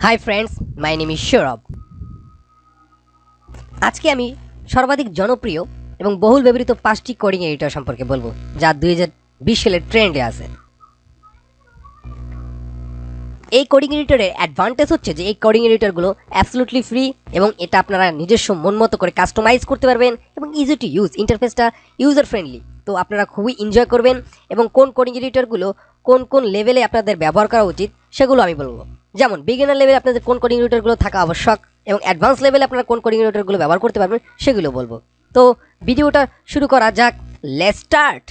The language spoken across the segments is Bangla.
Hi friends, my name is Sourav. আজকে আমি সর্বাধিক জনপ্রিয় এবং বহুল ব্যবহৃত 5টি কোডিং এডিটর সম্পর্কে বলবো, যা 2020 সালের ট্রেন্ডে আছে। এই কোডিং এডিটরের অ্যাডভান্টেজ হচ্ছে যে এই কোডিং এডিটরগুলো অ্যাবসলুটলি ফ্রি এবং এটা আপনারা নিজস্ব মন মতো করে কাস্টমাইজ করতে পারবেন এবং ইজি টু ইউজ, ইন্টারফেসটা ইউজার ফ্রেন্ডলি। তো আপনারা খুবই এনজয় করবেন এবং কোন কোডিং এডিটরগুলো কোন কোন লেভেলে আপনাদের ব্যবহার করা উচিত সেগুলো আমি বলবো। যেমন বিগিনার লেভেলে আপনাদের কোন কোডিং এডিটরগুলো থাকা আবশ্যক এবং অ্যাডভান্স লেভেলে আপনারা কোন কোডিং এডিটরগুলো ব্যবহার করতে পারবেন সেগুলো বলবো। তো ভিডিওটা শুরু করা যাক, লেটস স্টার্ট।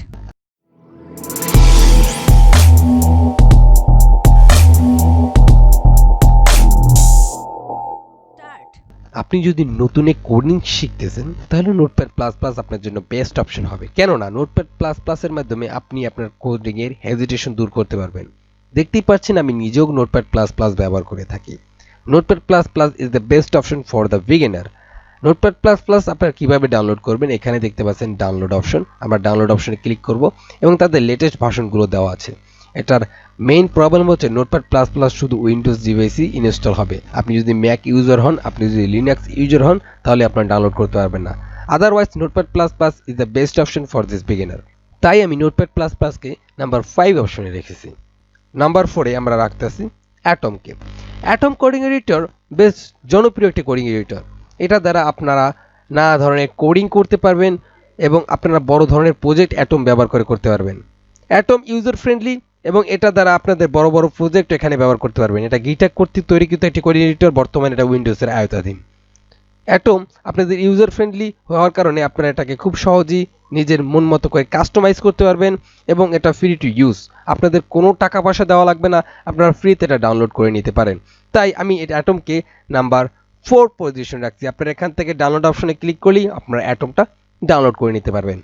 আপনি যদি নতুন কোডিং শিখতেছেন তাহলে নোটপ্যাড প্লাস প্লাস আপনার জন্য বেস্ট অপশন হবে। কেননা নোটপ্যাড প্লাস প্লাসের মাধ্যমে আপনি আপনার কোডিং এর হেজিটেশন দূর করতে পারবেন। দেখতেই পাচ্ছেন আমি নিজেও নোটপ্যাড প্লাস প্লাস ব্যবহার করে থাকি। Notepad plus plus is the best option for the beginner. Notepad plus plus আপনারা কিভাবে ডাউনলোড করবেন, এখানে দেখতে পাচ্ছেন ডাউনলোড অপশন। আমরা ডাউনলোড অপশনে ক্লিক করব এবং তাদের লেটেস্ট ভার্সনগুলো দেওয়া আছে। এটার মেইন প্রবলেম হচ্ছে নোটপ্যাড প্লাস প্লাস শুধু উইন্ডোজ ডিভাইসই ইনস্টল হবে। আপনি যদি ম্যাক ইউজার হন, আপনি যদি লিনাক্স ইউজার হন, তাহলে আপনারা ডাউনলোড করতে পারবেন না। Otherwise notepad plus plus is the best option for this beginner. তাই আমি নোটপ্যাড প্লাস প্লাসকে নাম্বার 5 অপশনে রেখেছি। নাম্বার 4-এ আমরা রাখতেছি অ্যাটমকে। অ্যাটম কোডিং এডিটর বেশ জনপ্রিয় একটি কোডিং এডিটর। এটা দ্বারা আপনারা নানা ধরনের কোডিং করতে পারবেন এবং আপনারা বড় ধরনের প্রজেক্ট অ্যাটম ব্যবহার করে করতে পারবেন। অ্যাটম ইউজার ফ্রেন্ডলি এবং এটা দ্বারা আপনাদের বড় বড় প্রজেক্ট এখানে ব্যবহার করতে পারবেন। এটা গিটাক কর্তৃক তৈরিকৃত একটি কোডিং এডিটর, বর্তমানে এটা উইন্ডোজের আওতাধীন। অ্যাটম আপনাদের ইউজার ফ্রেন্ডলি হওয়ার কারণে আপনারা এটাকে খুব সহজেই নিজের মন মতো করে কাস্টমাইজ করতে পারবেন এবং এটা ফ্রি টু ইউজ। আপনাদের কোনো টাকা পয়সা দেওয়া লাগবে না, আপনারা ফ্রিতে এটা ডাউনলোড করে নিতে পারেন। তাই আমি এটা অ্যাটমকে নাম্বার 4 পজিশন রাখছি। আপনারা এখান থেকে ডাউনলোড অপশনে ক্লিক করলেই আপনারা অ্যাটমটা ডাউনলোড করে নিতে পারবেন।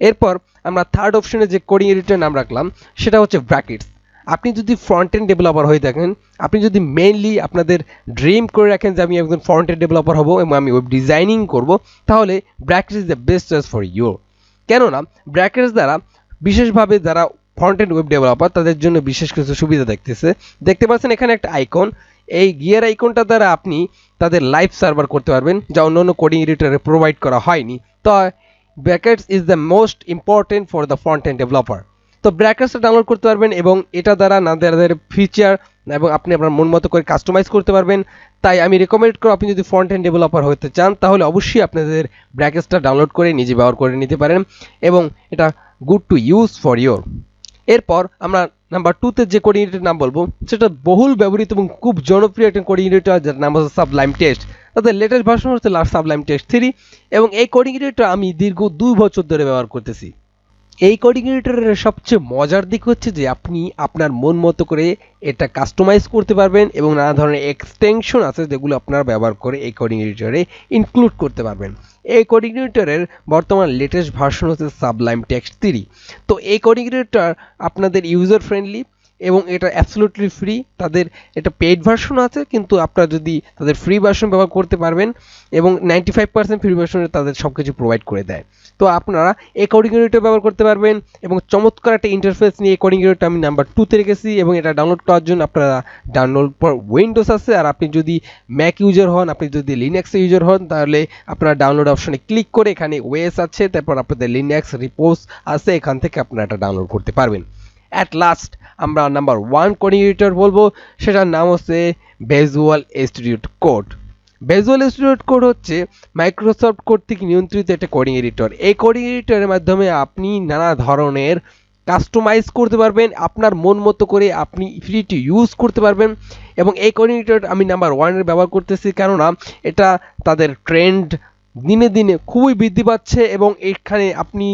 এরপর আমরা থার্ড অপশনে যে কোডিং এডিটর নাম রাখলাম সেটা হচ্ছে ব্র্যাকেটস। আপনি যদি ফ্রন্ট এন্ড ডেভেলপার হয়ে থাকেন, আপনি যদি মেইনলি আপনাদের ড্রিম করে রাখেন যে আমি একজন ফ্রন্ট এন্ড ডেভেলপার হব এবং আমি ওয়েব ডিজাইনিং করব, তাহলে brackets is the best choice for you. কেননা ব্র্যাকেটস দ্বারা বিশেষভাবে যারা ফ্রন্ট এন্ড ওয়েব ডেভেলপার তাদের জন্য বিশেষ কিছু সুবিধা দেখতে পাচ্ছেন এখানে একটা আইকন। এই গিয়ার আইকনটা দ্বারা আপনি তাদের লাইভ সার্ভার করতে পারবেন, যা অন্যান্য কোডিং এডিটরে প্রোভাইড করা হয়নি। তো brackets is the most important for the front end developer. তো ব্র্যাকেটসটা ডাউনলোড করতে পারবেন এবং এটা দ্বারা নানাদের ফিচার এবং আপনি আপনার মন মতো করে কাস্টমাইজ করতে পারবেন। তাই আমি রেকমেন্ড করব, আপনি যদি ফ্রন্ট এন্ড ডেভেলপার হতে চান তাহলে অবশ্যই আপনাদের ব্র্যাকেটসটা ডাউনলোড করে নিজে ব্যবহার করে নিতে পারেন এবং এটা good to use for your. এরপর আমরা নাম্বার 2-তে যে কোডিং এডিটর নাম বলবো সেটা বহুল ব্যবহৃত এবং খুব জনপ্রিয় একটা কোডিং এডিটর, যার নাম হচ্ছে সাবলাইম টেক্সট। তাদের লেটেস্ট ভার্সন হচ্ছে সাবলাইম টেক্সট 3 এবং এই কোডিং এডিটর আমি দীর্ঘ 2 বছর ধরে ব্যবহার করতেছি। এই কোডিং এডিটরের সবচেয়ে মজার দিক হচ্ছে যে আপনি আপনার মন মতো করে এটা কাস্টমাইজ করতে পারবেন এবং নানা ধরনের এক্সটেনশন আছে যেগুলো আপনারা ব্যবহার করে এই কোডিং এডিটরে ইনক্লুড করতে পারবেন। এই কোডিং এডিটরের বর্তমান লেটেস্ট ভার্সন হচ্ছে সাবলাইম টেক্সট 3। তো এই কোডিং এডিটর আপনাদের ইউজার ফ্রেন্ডলি এবং এটা অ্যাবসলিউটলি ফ্রি। তাদের এটা পেইড ভার্সন আছে, কিন্তু আপনারা যদি তাদের ফ্রি ভার্সন ব্যবহার করতে পারবেন এবং 95% ফ্রি ভার্সনে তাদের সব কিছু প্রোভাইড করে দেয়। তো আপনারা এই কোডিং এডিটর ব্যবহার করতে পারবেন এবং চমৎকার একটা ইন্টারফেস নিয়ে এই কোডিং এডিটর আমি নাম্বার 2-তে রেখেছি এবং এটা ডাউনলোড করার জন্য আপনারা ডাউনলোড ফর উইন্ডোজ আছে। আর আপনি যদি ম্যাক ইউজার হন, আপনি যদি লিনাক্স ইউজার হন, তাহলে আপনারা ডাউনলোড অপশনে ক্লিক করে এখানে ওএস আছে, তারপর আপনাদের লিনাক্স রিপোজ আছে, এখান থেকে আপনারা এটা ডাউনলোড করতে পারবেন। অ্যাট লাস্ট আমরা নাম্বার 1 কোডিং এডিটর বলবো, সেটার নাম হচ্ছে visual studio code. Visual studio code হচ্ছে মাইক্রোসফট কর্তৃক নিয়ন্ত্রিত একটা কোডিং এডিটর। এই কোডিং এডিটরের মাধ্যমে আপনি নানা ধরনের কাস্টমাইজ করতে পারবেন, আপনার মন মতো করে আপনি ফ্রি টু ইউজ করতে পারবেন। এবং এই কোডিং এডিটর আমি নাম্বার 1-এর ব্যবহার করতেছি, কেননা এটা তাদের ট্রেন্ড দিনে দিনে খুবই বৃদ্ধি পাচ্ছে এবং এখানে আপনি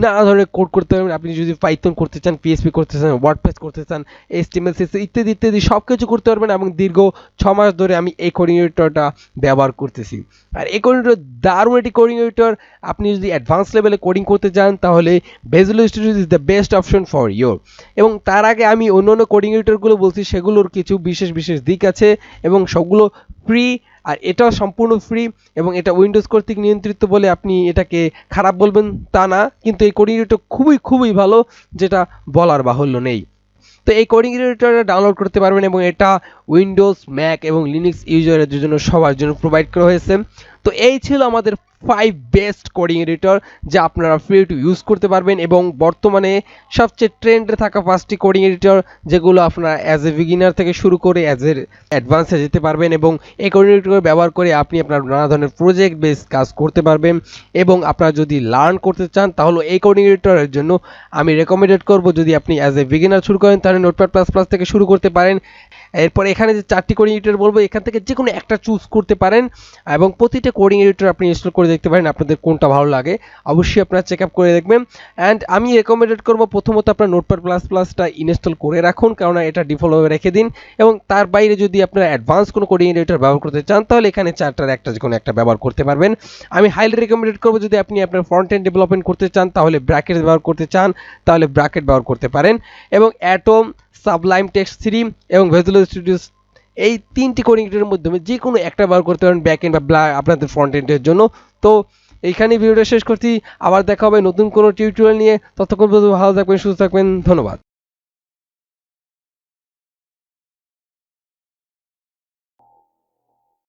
নানা ধরনের কোড করতে পারবেন। আপনি যদি পাইথন করতে চান, পিএইচপি করতে চান, ওয়ার্ডপ্রেস করতে চান, এইচটিএমএল সিএসএস ইত্যাদি ইত্যাদি সব কিছু করতে পারবেন এবং দীর্ঘ 6 মাস ধরে আমি এই কোডিং এডিটরটা ব্যবহার করতেছি। আর এই কোডিং এডিটর দারুণ একটি কোডিং এডিটর। আপনি যদি অ্যাডভান্স লেভেলে কোডিং করতে চান তাহলে visual studio is the best option for your. এবং তার আগে আমি অন্য কোডিং এডিটরগুলো বলছি, সেগুলোর কিছু বিশেষ দিক আছে এবং সবগুলো ফ্রি, আর এটাও সম্পূর্ণ ফ্রি এবং এটা উইন্ডোজ কর্তৃক নিয়ন্ত্রিত বলে আপনি এটাকে খারাপ বলবেন তা না, কিন্তু এই কোডিং এডিটর খুবই ভালো, যেটা বলার বাহুল্য নেই। তো এই কোডিং এডিটরটা ডাউনলোড করতে পারবেন এবং এটা উইন্ডোজ, ম্যাক এবং লিনাক্স ইউজারদের জন্য সবার জন্য প্রোভাইড করা হয়েছে। তো এই ছিল আমাদের 5 বেস্ট কোডিং এডিটর যা আপনারা ফ্রি টু ইউজ করতে পারবেন এবং বর্তমানে সবচেয়ে ট্রেন্ডে থাকা 5টি কোডিং এডিটর যেগুলো আপনারা অ্যাজ এ বিগিনার থেকে শুরু করে অ্যাজ এ অ্যাডভান্সে যেতে পারবেন এবং এই কোডিং এডিটর ব্যবহার করে আপনি আপনার নানা ধরনের প্রজেক্ট বেস কাজ করতে পারবেন। এবং আপনারা যদি লার্ন করতে চান তাহলে এই কোডিং এডিটরের জন্য আমি রেকমেন্ডেড করব, যদি আপনি অ্যাজ এ বিগিনার শুরু করেন তাহলে নোটপ্যাড প্লাস প্লাস থেকে শুরু করতে পারেন। এরপর এখানে যে 4টি কোডিং এডিটর বলবো এখান থেকে যে কোনো একটা চুজ করতে পারেন এবং প্রতিটা কোডিং এডিটর আপনি ইনস্টল করে দেখতে পারেন আপনাদের কোনটা ভালো লাগে, অবশ্যই আপনারা চেক আপ করে দেখবেন। অ্যান্ড আমি রেকমেন্ডেড করব প্রথমত আপনার নোটপ্যাড প্লাস প্লাসটা ইনস্টল করে রাখুন, কারণ এটা ডিফল্টভাবে রেখে দিন এবং তার বাইরে যদি আপনারা অ্যাডভান্স কোনো কোডিং এডিটর ব্যবহার করতে চান তাহলে এখানে 4টার একটা যে কোনো একটা ব্যবহার করতে পারবেন। আমি হাইলি রেকমেন্ডেড করব যদি আপনি আপনার ফ্রন্ট এন্ড ডেভেলপমেন্ট করতে চান তাহলে ব্র্যাকেট ব্যবহার করতে চান তাহলে ব্র্যাকেট ব্যবহার করতে পারেন এবং অ্যাটম, সাবলাইম টেক্সট 3 এবং ভিজুয়াল স্টুডিও এই 3টি কোডিং এডিটরের মাধ্যমে যে কোনো একটা ব্যবহার করতে পারেন ব্যাক এন্ড বা আপনাদের ফ্রন্ট এন্ডের জন্য। তো এইখানে ভিডিওটা শেষ করছি, আবার দেখা হবে নতুন কোনো টিউটোরিয়াল নিয়ে। ততক্ষণ পর্যন্ত ভালো থাকবেন, সুস্থ থাকবেন, ধন্যবাদ।